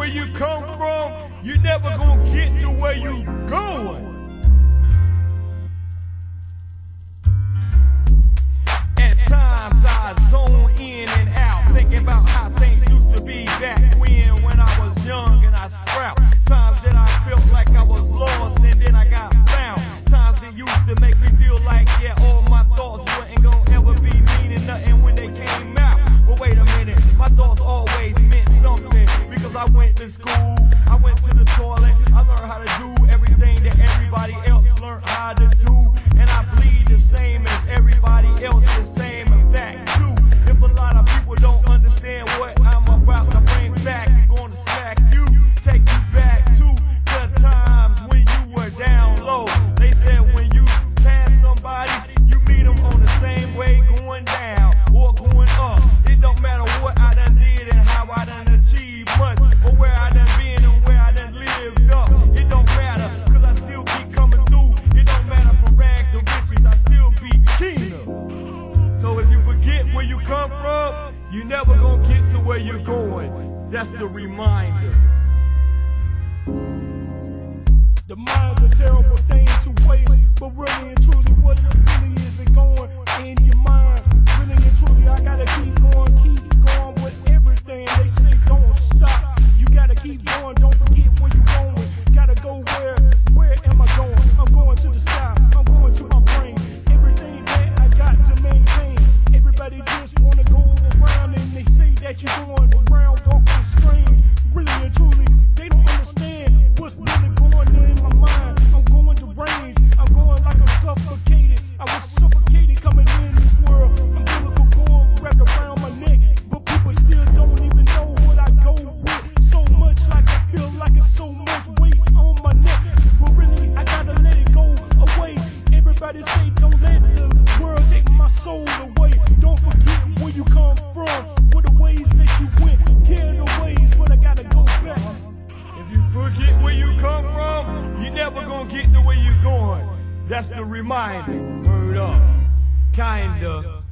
where you come from, you never gonna get to where you going. At times I zone in and out, thinking about how things used to be back when I was young and I sprout. Times that I felt like I was lost and then I got found. Times that used to make me feel like, yeah, all my thoughts wasn't gonna ever be meaning nothing when they came out. But wait a minute, my thoughts always meant something, because I went to school, I went to the toilet, I learned how to do everything that everybody else learned how to do, and I bleed the same as everybody else, the same in fact too. If a lot of people don't understand what I'm about to bring back, I'm gonna smack you, take you back to the times when you were down low. They said when you pass somebody, you meet them on the same way going down or going up. It don't matter what I done did and how I done achieved much, or where I done been and where I done lived up. It don't matter, cause I still keep coming through. It don't matter from rag to riches, I still be kingdom. So if you forget where you come from, you never gonna get to where you're going. That's the reminder. The mind's a terrible thing to waste, but really and truly, what it really is, it going in your mind. Really and truly, I gotta keep going with everything. They say don't stop, you gotta keep going, don't forget where you going. Gotta go where am I going? I'm going to the sky, I'm going to my brain. Everything that I got to maintain. Everybody just wanna go around and they say that you're going around walking strange. Really and truly, they don't understand what's really going in my mind. I'm going to range, I'm going like I'm suffocated. I was suffocated coming in this world. Umbilical cord wrapped around my neck, but people still don't even know what I go with. So much like I feel like it's so much weight on my neck, but really I gotta let it go away. Everybody say don't let the world take my soul away. Don't forget where you come from, what the ways that you went, care the ways, but I gotta go back. If you forget where you come from, you never gonna get to where you're going. That's the reminder. Word up. Kinda.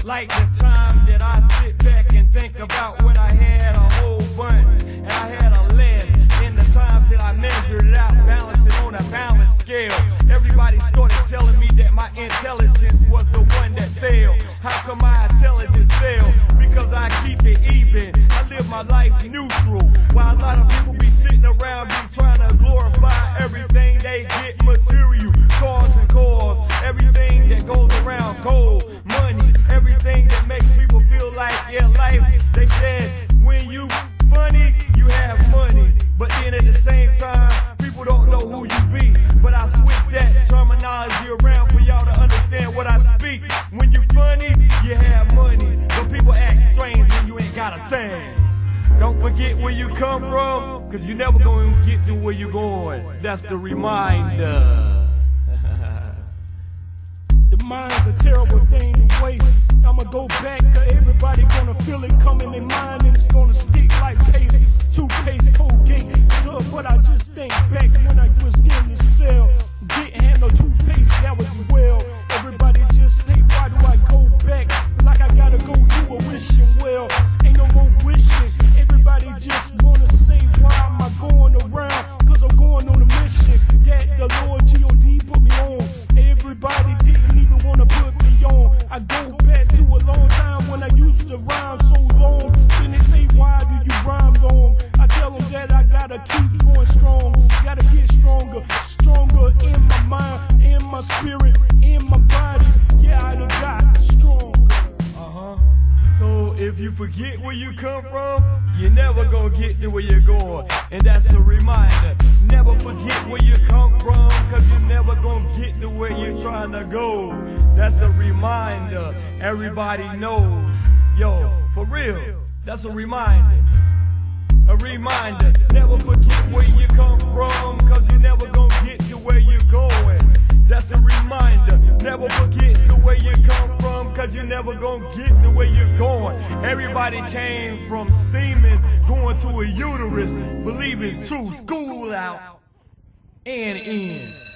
Like the time that I sit back and think about when I had a whole bunch and I had a less. In the times that I measured it out, balancing on a balanced scale. Everybody started telling me that my intelligence was the one that failed. How come my intelligence failed? Because I keep it even. I live my life neutral. While a lot of people be sitting around me trying to glorify everything they get material. Cars and cars, everything that goes around, gold, money, everything that makes people feel like, yeah, life. They said, when you funny, you have money. But then at the same time, people don't know who you be. But I switch that terminology around for y'all to understand what I speak. When you funny, you have money. But people act strange when you ain't got a thing. Don't forget where you come from, cause you never gonna get to where you're going. That's the reminder. The mind's a terrible thing to waste. I'ma go back, cause everybody gonna feel it coming in mind, and it's gonna stick like paste. Toothpaste, Colgate, good, but I just think back when I was getting the sale. Didn't have no toothpaste, that was well. Everybody just say, why do I go back? Like I gotta go do a wishing well. Ain't no more wishing. Everybody just wanna say, why am I going around? Cause I'm going on a mission that the Lord G.O.D. put me on. Everybody didn't even wanna put me on. I go back to a long time when I used to rhyme so long. Then they say, why do you rhyme long? I tell them that I gotta keep going strong. Gotta get stronger, stronger in my mind, in my spirit, in my body. Yeah, I done got stronger. So if you forget where you come from, you're never gonna get to where you're going. And that's a reminder. Never forget where you come from, cause you're never gonna get to where you're trying to go. That's a reminder. Everybody knows. Yo, for real, that's a reminder. A reminder. Never forget where you come from, cause you're never gonna get to where you're going. That's a reminder. Never forget the way you come from, cause you're never gonna get the way you're going. Everybody came from semen going to a uterus. Believe it's true. School out and in.